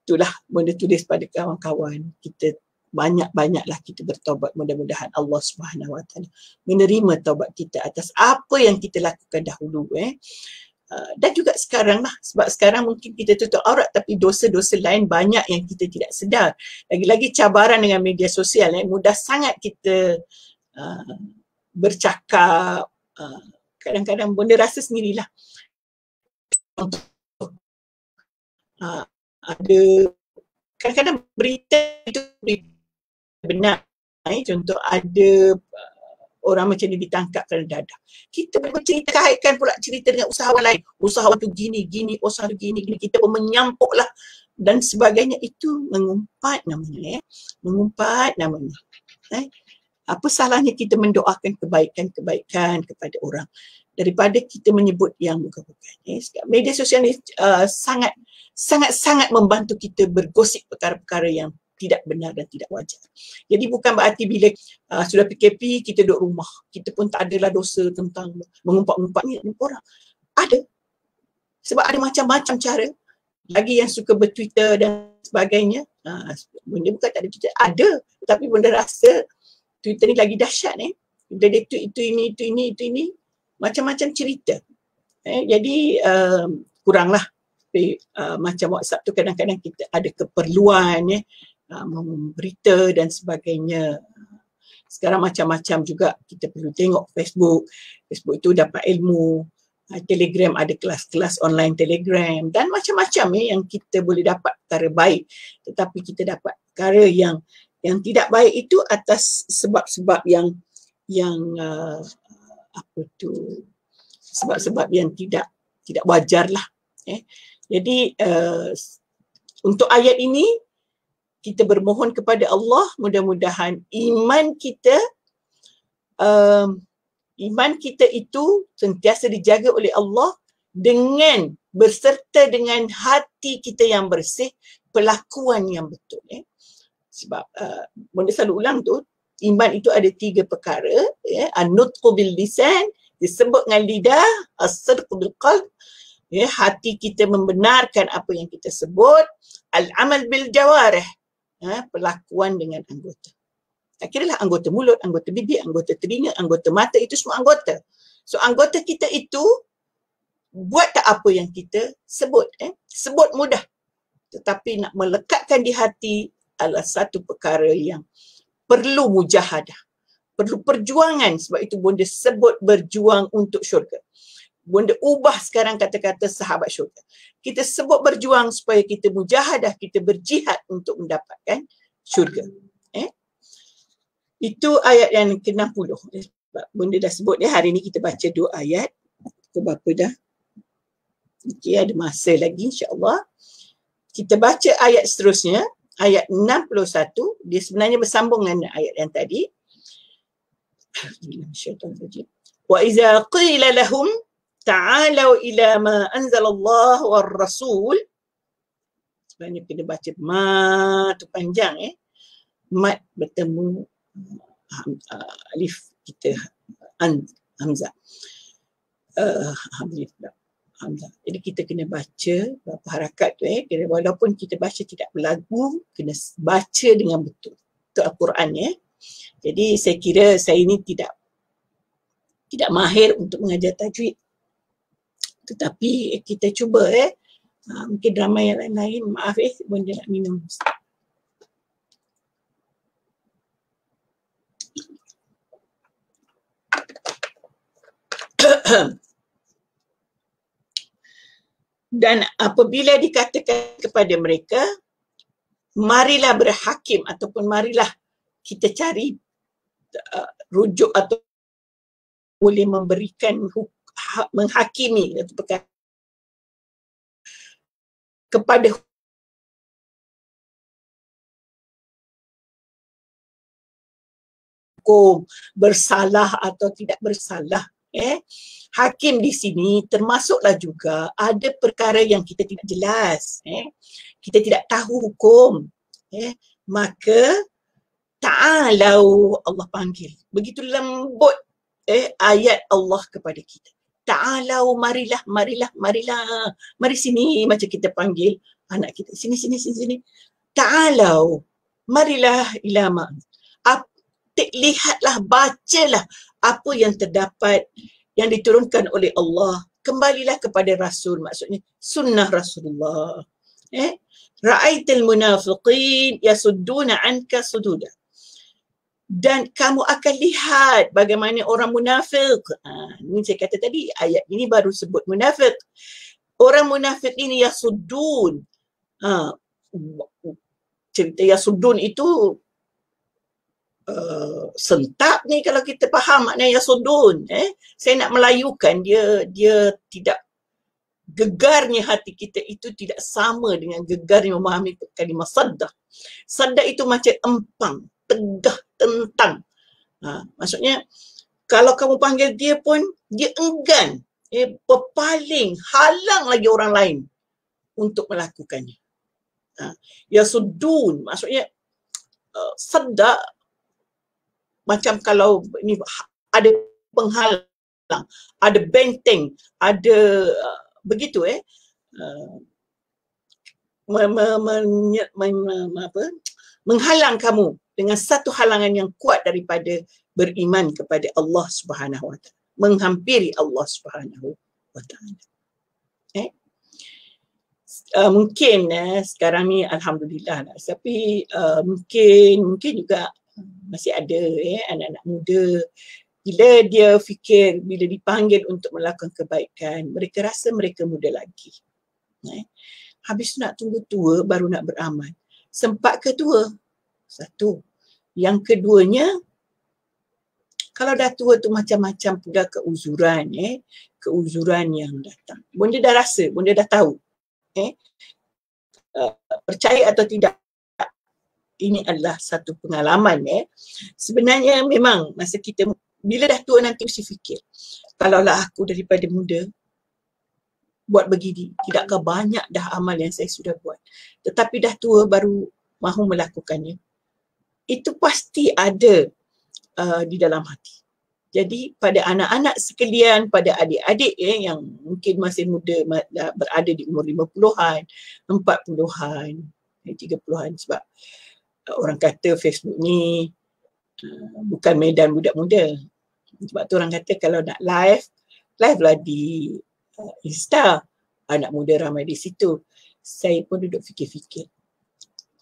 itulah bonda tulis pada kawan-kawan, kita banyak-banyaklah kita bertaubat, mudah-mudahan Allah Subhanahu Wa Taala menerima taubat kita atas apa yang kita lakukan dahulu. dan juga sekarang lah, sebab sekarang mungkin kita tutup aurat tapi dosa-dosa lain banyak yang kita tidak sedar. Lagi-lagi cabaran dengan media sosial, mudah sangat kita bercakap, kadang-kadang benda rasa sendirilah. Ada kadang-kadang berita itu benar, contoh ada orang macam ni ditangkap kerana dadah. Kita bercerita, kaitkan pula cerita dengan usahawan lain. Usahawan tu gini, usahawan tu gini. Kita pun menyampuk lah dan sebagainya. Itu mengumpat namanya. Mengumpat namanya. Apa salahnya kita mendoakan kebaikan-kebaikan kepada orang daripada kita menyebut yang bukan-bukan. Media sosial ni sangat-sangat membantu kita bergosip perkara-perkara yang tidak benar dan tidak wajar. Jadi bukan berarti bila sudah PKP kita duduk rumah, kita pun tak adalah dosa tentang mengumpat-ngumpat ni orang. Ada. Sebab ada macam-macam cara. Lagi yang suka bertwitter dan sebagainya. Benda bukan tak ada Twitter. Ada. Tapi benda rasa Twitter ni lagi dahsyat. Bila dia tweet itu ini. Macam-macam cerita. Jadi kuranglah. Macam WhatsApp tu kadang-kadang kita ada keperluan memberita dan sebagainya. Sekarang macam-macam juga kita perlu tengok Facebook. Facebook itu dapat ilmu. Telegram ada kelas-kelas online Telegram dan macam-macam yang kita boleh dapat perkara baik. Tetapi kita dapat perkara yang tidak baik itu atas sebab-sebab yang sebab-sebab yang tidak wajar lah. Jadi untuk ayat ini kita bermohon kepada Allah, mudah-mudahan iman kita itu sentiasa dijaga oleh Allah dengan berserta dengan hati kita yang bersih, pelakuan yang betul. Sebab benda selalu ulang tu, iman itu ada 3 perkara. An-nutqu bil lisan, disebut dengan lidah, as-sidqu bil qalb, hati kita membenarkan apa yang kita sebut, al-amal bil jawarih, pelakuan dengan anggota. Kira lah anggota mulut, anggota bibir, anggota telinga, anggota mata, itu semua anggota. So anggota kita itu buat tak apa yang kita sebut. Sebut mudah. Tetapi nak melekatkan di hati adalah satu perkara yang perlu mujahadah. Perlu perjuangan, sebab itu benda sebut berjuang untuk syurga. Benda ubah sekarang kata-kata sahabat syurga. Kita sebut berjuang supaya kita mujahadah, kita berjihad untuk mendapatkan syurga. Itu ayat yang ke-60. Bunda dah sebut hari ni kita baca 2 ayat. Pukul berapa dah? Okey, ada masa lagi insya-Allah. Kita baca ayat seterusnya, ayat 61. Dia sebenarnya bersambung dengan ayat yang tadi. Wa iza qila lahum ta'alu ila ma anzalallah war rasul. Sebenarnya kena baca ma tu panjang mat bertemu alif kita hamzah. Alhamdulillah. Jadi kita kena baca berapa harakat tu walaupun kita baca tidak berlagu, kena baca dengan betul. Itu Al-Quran Jadi saya kira saya ini tidak mahir untuk mengajar tajwid. Tetapi kita cuba mungkin drama yang lain-lain, maaf bunda nak minum. Dan apabila dikatakan kepada mereka, marilah berhakim ataupun marilah kita cari rujuk atau boleh memberikan menghakimi atau perkara kepada hukum bersalah atau tidak bersalah. Hakim di sini termasuklah juga ada perkara yang kita tidak jelas. Kita tidak tahu hukum. Maka ta'alau Allah panggil. Begitu lembut ayat Allah kepada kita. Ta'alau, marilah. Mari sini, macam kita panggil anak kita. Sini. Ta'alau, marilah ilama. Lihatlah, bacalah apa yang terdapat, yang diturunkan oleh Allah kembalilah kepada Rasul, maksudnya sunnah Rasulullah. Ra'aital munafiqin yasudduna anka sududa. Dan kamu akan lihat bagaimana orang munafik. Ini saya kata tadi, ayat ini baru sebut munafik. Orang munafik ini yasuddun. Cerita yasuddun itu sentak ni kalau kita faham makna yasuddun. Saya nak melayukan dia tidak, gegarnya hati kita itu tidak sama dengan gegarnya memahami kalimah saddah. Saddah itu macam empang, tegah, tentang. Maksudnya kalau kamu panggil dia pun dia enggan, berpaling, halang lagi orang lain untuk melakukannya. Yasuddun maksudnya saddah, macam kalau ini ada penghalang, ada benteng, ada begitu menghalang kamu dengan satu halangan yang kuat daripada beriman kepada Allah Subhanahu Wa Taala, menghampiri Allah Subhanahu Wa Taala. Mungkin sekarang ni alhamdulillah lah, tapi mungkin juga masih ada anak-anak muda, bila dia fikir, bila dipanggil untuk melakukan kebaikan, mereka rasa mereka muda lagi. Habis nak tunggu tua baru nak beramal. Sempat ke tua? Satu. Yang keduanya, kalau dah tua tu macam-macam pula keuzuran, keuzuran yang datang. Bunda dah rasa, bunda dah tahu. Percaya atau tidak, ini adalah satu pengalaman. Sebenarnya memang masa kita, bila dah tua nanti mesti fikir, kalaulah aku daripada muda buat begini, tidakkah banyak dah amal yang saya sudah buat, tetapi dah tua baru mahu melakukannya. Itu pasti ada di dalam hati. Jadi pada anak-anak sekalian, pada adik-adik yang mungkin masih muda, berada di umur 50-an, 40-an, 30-an, sebab orang kata Facebook ni bukan medan budak muda. Sebab tu orang kata kalau nak live lah di Insta. Anak muda ramai di situ. Saya pun duduk fikir-fikir.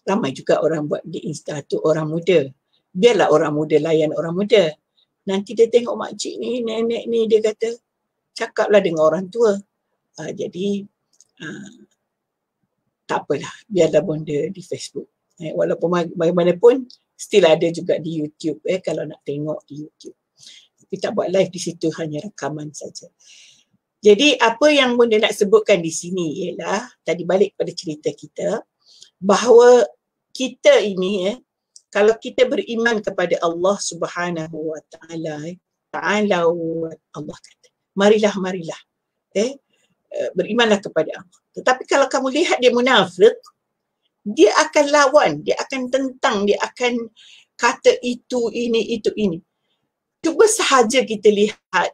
Ramai juga orang buat di Insta tu orang muda. Biarlah orang muda layan orang muda. Nanti dia tengok makcik ni, nenek ni, dia kata, cakaplah dengan orang tua. Jadi, tak apalah. Biarlah bonda di Facebook. Walaupun bagaimanapun, still ada juga di YouTube. Kalau nak tengok di YouTube. Tapi tak buat live di situ, hanya rakaman saja. Jadi apa yang bunda nak sebutkan di sini ialah, tadi balik pada cerita kita, bahawa kita ini, kalau kita beriman kepada Allah Subhanahu Wa Taala, Allah kata, marilah, berimanlah kepada Allah. Tetapi kalau kamu lihat dia munafik, dia akan lawan, dia akan tentang, dia akan kata itu, ini. Cuba sahaja kita lihat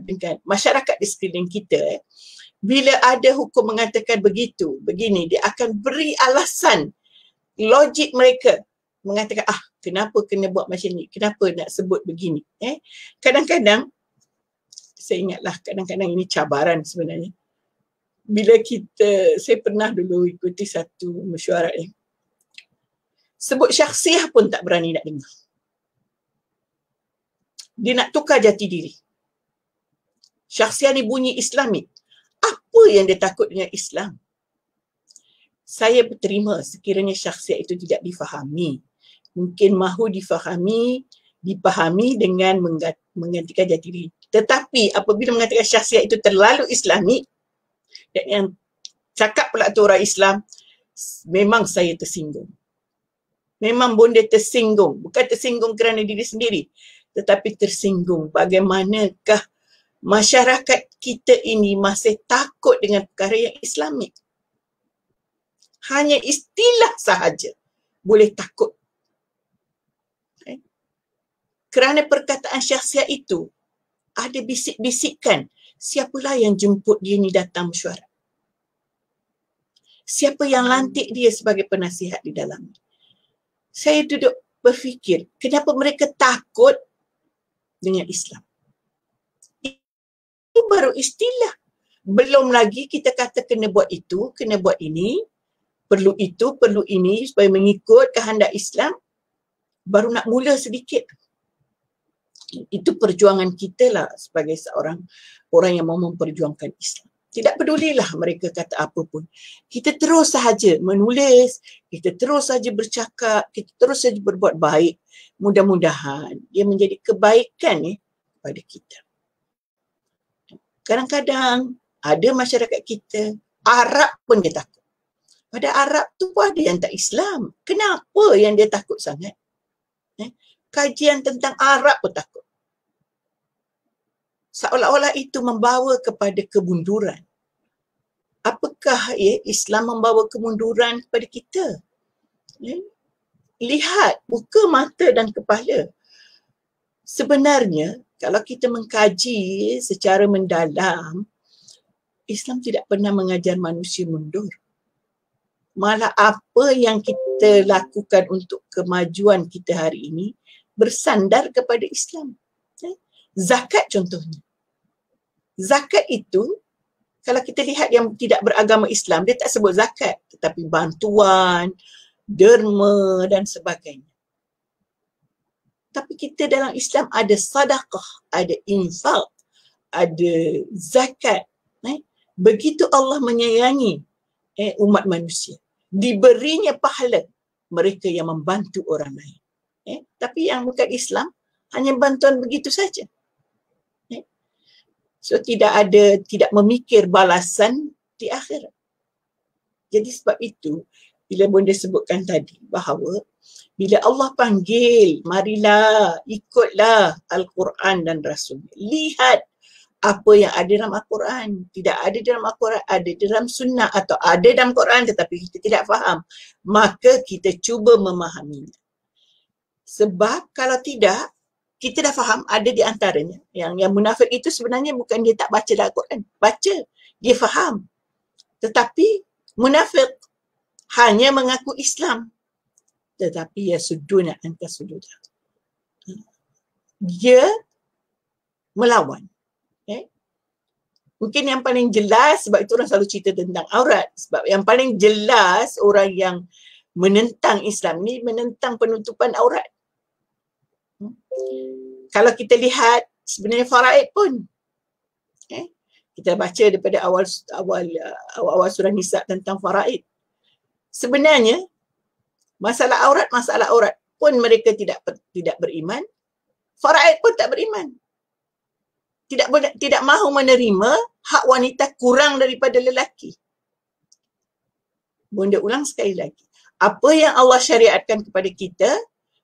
dengan masyarakat di sekeliling kita, bila ada hukum mengatakan begitu, begini, dia akan beri alasan, logik mereka mengatakan, kenapa kena buat macam ni, kenapa nak sebut begini. Kadang-kadang, saya ingatlah, kadang-kadang ini cabaran sebenarnya. Bila saya pernah dulu ikuti satu mesyuarat sebut syakhsiah pun tak berani nak dengar. Dia nak tukar jati diri. Syakhsiah ni bunyi Islamik. Apa yang dia takut dengan Islam? Saya berterima sekiranya syakhsiah itu tidak difahami. Mungkin mahu dipahami dengan menggantikan jati diri. Tetapi apabila mengatakan syakhsiah itu terlalu Islamik, dan yang cakap pula tu orang Islam, memang saya tersinggung. Memang bonda tersinggung. Bukan tersinggung kerana diri sendiri, tetapi tersinggung bagaimanakah masyarakat kita ini masih takut dengan perkara yang Islamik. Hanya istilah sahaja boleh takut. Kerana perkataan syakhsiah itu ada bisik-bisikan, siapalah yang jemput dia ni datang mesyuarat? Siapa yang lantik dia sebagai penasihat di dalam? Saya duduk berfikir, kenapa mereka takut dengan Islam? Itu baru istilah. Belum lagi kita kata kena buat itu, kena buat ini, perlu itu, perlu ini supaya mengikut kehendak Islam, baru nak mula sedikit. Itu perjuangan kita lah sebagai seorang orang yang mau memperjuangkan Islam. Tidak pedulilah mereka kata apa pun. Kita terus sahaja menulis, kita terus sahaja bercakap, kita terus sahaja berbuat baik. Mudah-mudahan dia menjadi kebaikan kepada kita. Kadang-kadang ada masyarakat kita, Arab pun dia takut. Pada Arab tu pun ada yang tak Islam. Kenapa yang dia takut sangat? Kajian tentang Arab pun takut. Seolah-olah itu membawa kepada kemunduran. Apakah Islam membawa kemunduran kepada kita? Lihat, buka mata dan kepala. Sebenarnya, kalau kita mengkaji secara mendalam, Islam tidak pernah mengajar manusia mundur. Malah apa yang kita lakukan untuk kemajuan kita hari ini bersandar kepada Islam. Zakat contohnya. Zakat itu, kalau kita lihat yang tidak beragama Islam, dia tak sebut zakat, tetapi bantuan, derma dan sebagainya. Tapi kita dalam Islam ada sedekah, ada infak, ada zakat. Begitu Allah menyayangi umat manusia. Diberinya pahala mereka yang membantu orang lain. Tapi yang bukan Islam, hanya bantuan begitu saja. So tidak memikir balasan di akhirat. Jadi sebab itu, bila Bonda sebutkan tadi bahawa bila Allah panggil, marilah, ikutlah Al-Quran dan Rasul. Lihat apa yang ada dalam Al-Quran. Tidak ada dalam Al-Quran, ada dalam sunnah atau ada dalam Quran tetapi kita tidak faham. Maka kita cuba memahaminya. Sebab kalau tidak, kita dah faham ada di antaranya. Yang munafik itu sebenarnya bukan dia tak baca dalam Al-Quran. Baca, dia faham. Tetapi munafik hanya mengaku Islam. Tetapi yasudduna anta sududa. Dia melawan. Mungkin yang paling jelas, sebab itu orang selalu cerita tentang aurat. Sebab yang paling jelas orang yang menentang Islam ni menentang penutupan aurat. Kalau kita lihat sebenarnya faraid pun. Kita baca daripada awal surah Nisa tentang faraid. Sebenarnya masalah aurat pun mereka tidak beriman. Faraid pun tak beriman. Tidak mahu menerima hak wanita kurang daripada lelaki. Bonda ulang sekali lagi. Apa yang Allah syariatkan kepada kita,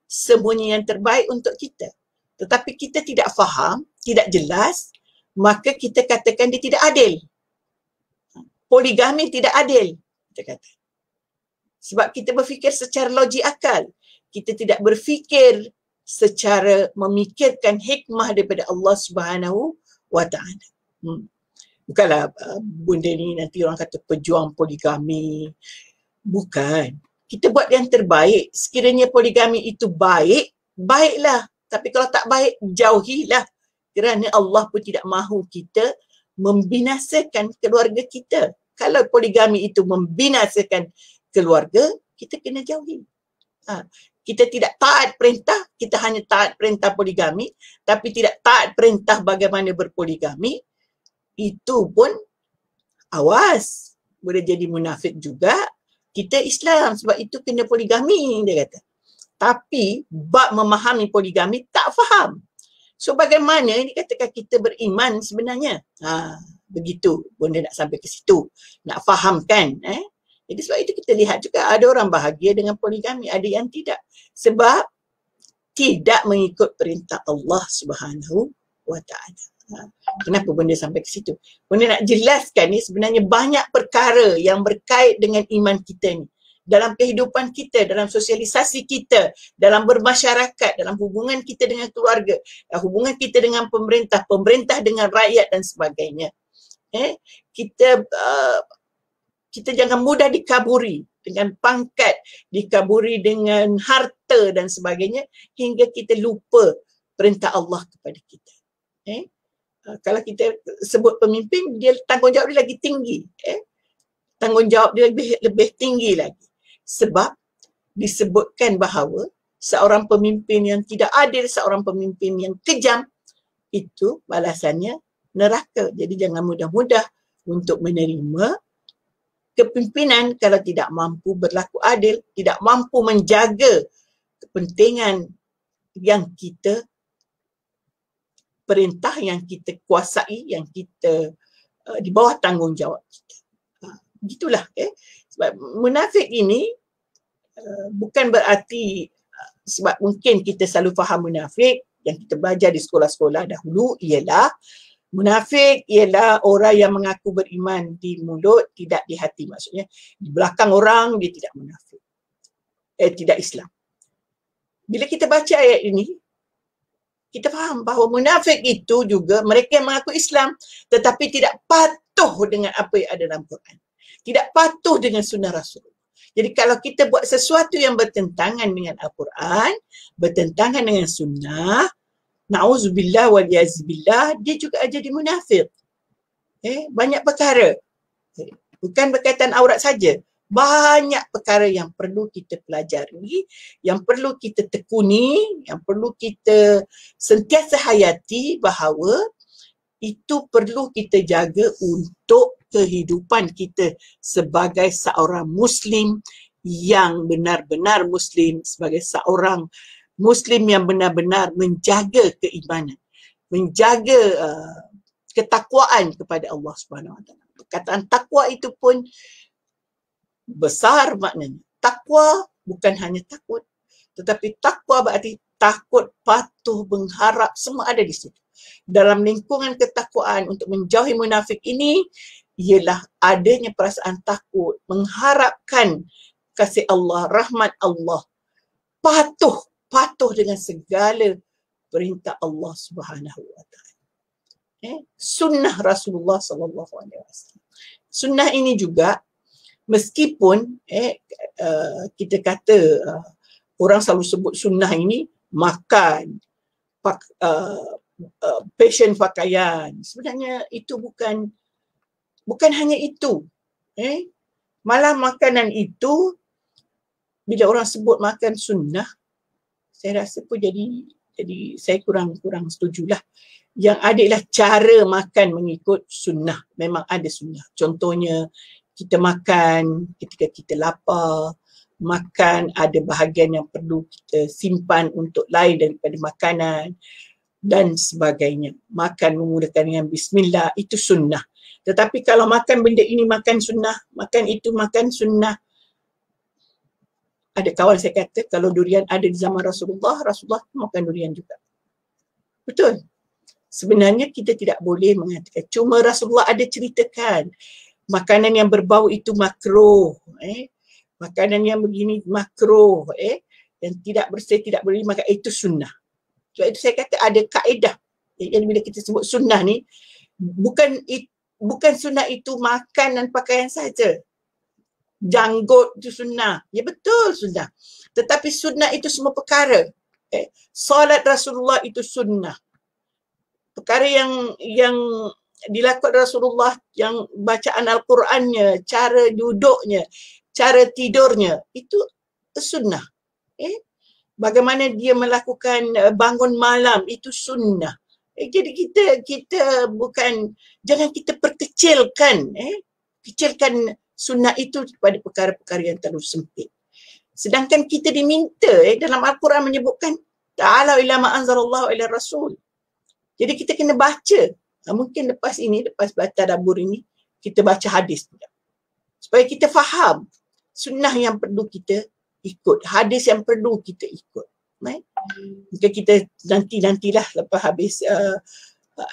semuanya yang terbaik untuk kita. Tetapi kita tidak faham, tidak jelas, maka kita katakan dia tidak adil. Poligami tidak adil, kita kata. Sebab kita berfikir secara logik akal. Kita tidak berfikir secara memikirkan hikmah daripada Allah Subhanahu wa Ta'ala. Bukanlah benda ni nanti orang kata pejuang poligami. Bukan. Kita buat yang terbaik. Sekiranya poligami itu baik, baiklah. Tapi kalau tak baik, jauhilah. Kerana Allah pun tidak mahu kita membinasakan keluarga kita. Kalau poligami itu membinasakan keluarga, kita kena jauhi. Kita tidak taat perintah, kita hanya taat perintah poligami, tapi tidak taat perintah bagaimana berpoligami, itu pun awas. Boleh jadi munafik juga. Kita Islam, sebab itu kena poligami, dia kata. Tapi bab memahami poligami tak faham. So bagaimana dikatakan kita beriman sebenarnya? Begitu, Bonda nak sampai ke situ. Nak fahamkan. Jadi sebab itu kita lihat juga ada orang bahagia dengan poligami, ada yang tidak. Sebab tidak mengikut perintah Allah Subhanahu wa Ta'ala. Kenapa Bonda sampai ke situ? Bonda nak jelaskan ni sebenarnya banyak perkara yang berkait dengan iman kita ni. Dalam kehidupan kita, dalam sosialisasi kita, dalam bermasyarakat, dalam hubungan kita dengan keluarga, hubungan kita dengan pemerintah, pemerintah dengan rakyat dan sebagainya. Kita jangan mudah dikaburi dengan pangkat, dikaburi dengan harta dan sebagainya hingga kita lupa perintah Allah kepada kita. Kalau kita sebut pemimpin, dia tanggungjawab dia lagi tinggi. Tanggungjawab dia lebih tinggi lagi. Sebab disebutkan bahawa seorang pemimpin yang tidak adil, seorang pemimpin yang kejam, itu balasannya neraka. Jadi jangan mudah-mudah untuk menerima kepimpinan kalau tidak mampu berlaku adil, tidak mampu menjaga kepentingan yang kita perintah, yang kita kuasai, yang kita di bawah tanggungjawab kita. Begitulah. Sebab munafik ini bukan berarti sebab mungkin kita selalu faham munafik yang kita belajar di sekolah-sekolah dahulu ialah munafik ialah orang yang mengaku beriman di mulut, tidak di hati. Maksudnya di belakang orang dia tidak munafik. Tidak Islam. Bila kita baca ayat ini, kita faham bahawa munafik itu juga mereka yang mengaku Islam tetapi tidak patuh dengan apa yang ada dalam Quran. Tidak patuh dengan sunnah Rasulullah. Jadi kalau kita buat sesuatu yang bertentangan dengan Al-Quran, bertentangan dengan sunnah, na'udzubillah wal-yazibillah, dia juga jadi munafik. Banyak perkara. Bukan berkaitan aurat saja. Banyak perkara yang perlu kita pelajari, yang perlu kita tekuni, yang perlu kita sentiasa hayati bahawa itu perlu kita jaga untuk kehidupan kita sebagai seorang Muslim yang benar-benar Muslim, sebagai seorang Muslim yang benar-benar menjaga keimanan, menjaga ketakwaan kepada Allah Subhanahu Wa Taala. Perkataan takwa itu pun besar maknanya. Takwa bukan hanya takut, tetapi takwa berarti takut, patuh, mengharap, semua ada di situ. Dalam lingkungan ketakwaan untuk menjauhi munafik ini ialah adanya perasaan takut, mengharapkan kasih Allah, rahmat Allah, patuh dengan segala perintah Allah Subhanahu Wa Taala. Sunnah Rasulullah sallallahu alaihi wasallam. Sunnah ini juga meskipun kita kata orang selalu sebut sunnah ini makan, fashion pakaian. Sebenarnya itu bukan hanya itu. Malah makanan itu bila orang sebut makan sunnah, saya rasa pun jadi saya kurang setujulah. Yang ada ialah cara makan mengikut sunnah. Memang ada sunnah. Contohnya kita makan ketika kita lapar, makan ada bahagian yang perlu kita simpan untuk lain daripada makanan dan sebagainya. Makan memulakan dengan bismillah, itu sunnah. Tetapi kalau makan benda ini makan sunnah, makan itu makan sunnah. Ada kawan saya kata kalau durian ada di zaman Rasulullah makan durian juga. Betul. Sebenarnya kita tidak boleh mengatakan. Cuma Rasulullah ada ceritakan makanan yang berbau itu makruh. Makanan yang begini makruh. Yang tidak bersih tidak boleh makan. Itu sunnah. Sebab itu saya kata ada kaedah. Jadi bila kita sebut sunnah ni, bukan sunnah itu makan dan pakaian saja. Janggut itu sunnah. Ya betul sunnah. Tetapi sunnah itu semua perkara. Salat Rasulullah itu sunnah. Perkara yang dilakukan Rasulullah, yang bacaan Al-Qurannya, cara duduknya, cara tidurnya, itu sunnah. Bagaimana dia melakukan bangun malam, itu sunnah. Jadi kita bukan, jangan kita perkecilkan, kecilkan sunnah itu pada perkara-perkara yang terlalu sempit. Sedangkan kita diminta dalam Al-Quran menyebutkan ta'ala ila ma anzalallahu ila rasul. Jadi kita kena baca. Mungkin lepas baca tadabbur ini, kita baca hadis juga. Supaya kita faham sunnah yang perlu kita ikut, hadis yang perlu kita ikut. Mungkin kita nantilah lepas habis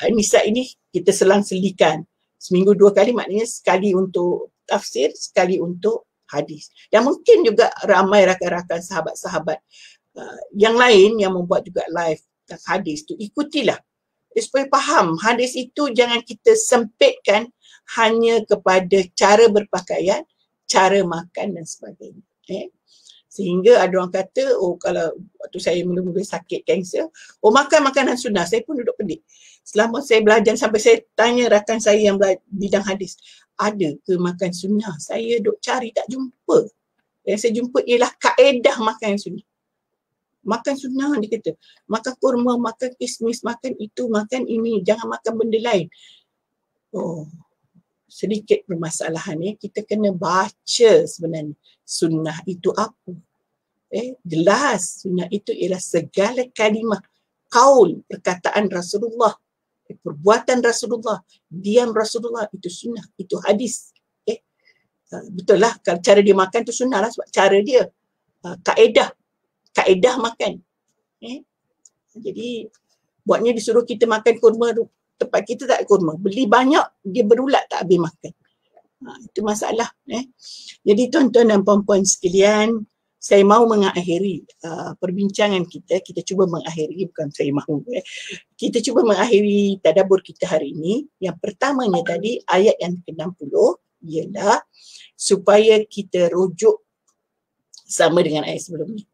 Nisa ini, kita selang-selikan. Seminggu 2 kali, maknanya sekali untuk tafsir, sekali untuk hadis. Dan mungkin juga ramai rakan-rakan sahabat-sahabat yang lain yang membuat juga live hadis tu, ikutilah. Supaya faham, hadis itu jangan kita sempitkan hanya kepada cara berpakaian, cara makan dan sebagainya. Sehingga ada orang kata, oh kalau waktu saya mula-mula sakit kanser, oh makan makanan sunnah. Saya pun duduk pelik. Selama saya belajar sampai saya tanya rakan saya yang bidang hadis, ada ke makan sunnah? Saya duk cari tak jumpa. Yang saya jumpa ialah kaedah makan sunnah. Makan sunnah dia kata. Makan kurma, makan kismis, makan itu, makan ini. Jangan makan benda lain. Oh, sedikit permasalahan ni. Kita kena baca sebenarnya. Sunnah itu apa? Jelas sunnah itu ialah segala kalimah, kaul, perkataan Rasulullah, perbuatan Rasulullah, diam Rasulullah, itu sunnah, itu hadis. Betul lah, kalau cara dia makan tu sunnah lah sebab cara dia, kaedah makan. Jadi buatnya disuruh kita makan kurma, tempat kita tak ada kurma, beli banyak, dia berulat tak habis makan. Itu masalah. Jadi tuan-tuan dan puan-puan sekalian, saya mahu mengakhiri perbincangan kita. Kita cuba mengakhiri, bukan saya mahu. Kita cuba mengakhiri tadabbur kita hari ini. Yang pertamanya tadi, ayat yang ke-60 ialah supaya kita rujuk sama dengan ayat sebelum ni.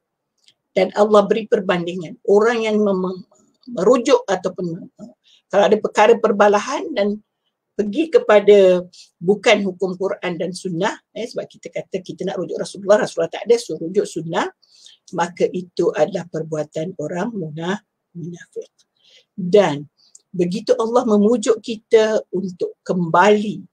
Dan Allah beri perbandingan. Orang yang merujuk ataupun kalau ada perkara perbalahan dan pergi kepada bukan hukum Quran dan sunnah, sebab kita kata kita nak rujuk Rasulullah tak ada, so rujuk sunnah, maka itu adalah perbuatan orang munafik. Dan begitu Allah memujuk kita untuk kembali,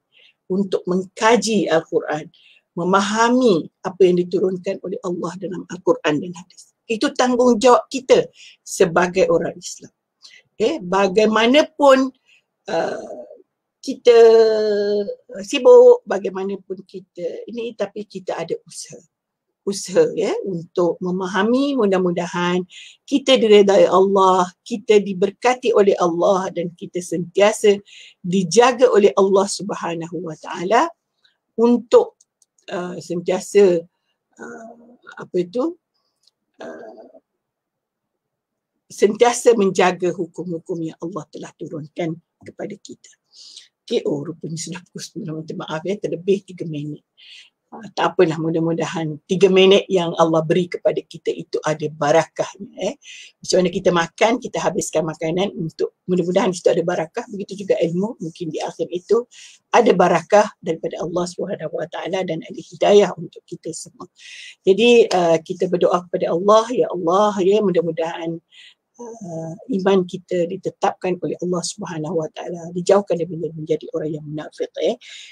untuk mengkaji Al-Quran, memahami apa yang diturunkan oleh Allah dalam Al-Quran dan hadis. Itu tanggungjawab kita sebagai orang Islam. Bagaimanapun kita sibuk, bagaimanapun kita ini, tapi kita ada usaha untuk memahami. Mudah-mudahan kita diredai Allah, kita diberkati oleh Allah dan kita sentiasa dijaga oleh Allah Subhanahu Wa Taala untuk sentiasa sentiasa menjaga hukum-hukum yang Allah telah turunkan kepada kita. Rupanya sudah pukul 9, minta maaf terlebih 3 minit. Tak apalah, mudah-mudahan 3 minit yang Allah beri kepada kita itu ada barakahnya. Macam mana kita makan, kita habiskan makanan untuk mudah-mudahan itu ada barakah. Begitu juga ilmu, mungkin di akhir itu ada barakah daripada Allah SWT dan ada hidayah untuk kita semua. Jadi kita berdoa kepada Allah, ya Allah, mudah-mudahan iman kita ditetapkan oleh Allah Subhanahu Wa Taala, dijauhkan daripada menjadi orang yang munafik.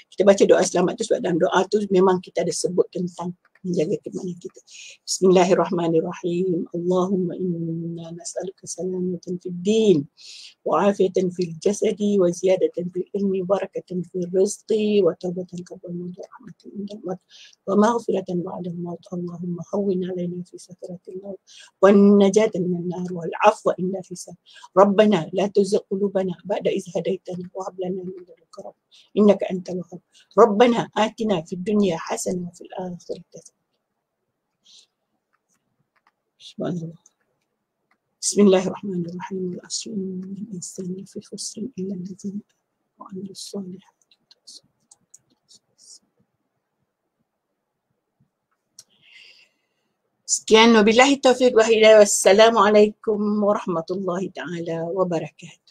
Kita baca doa selamat tu sebab dalam doa tu memang kita ada sebut tentang menjaga keimanan kita. Bismillahirrahmanirrahim. Allahumma inna nas'aluka salamatan fid din wa afiyatan fil jasadi wa ziyadatan fil ilmi wa barakatan fil rizqi wa tawbatan qabla al-maut wa rahmatan indal maut wa maghfiratan ba'da al-maut. Allahumma hawwin 'alaina fi sakaratil maut wa najatan minan nar wal 'afwa inda hisab. Rabbana la tuzigh qulubana ba'da idh hadaytana wa hab lana min ladunka rahmah innaka antal wahhab. Rabbana atina fid dunya hasanah wa fil akhirati hasanah. Subhanallah. Bismillahirrahmanirrahim. Al-asr innal insana lafi khusr illa alladhina amanu wa 'amilus solihati. Sekian, wabillahi taufiq wa hidayah. Wassalamualaikum warahmatullahi taala wabarakatuh.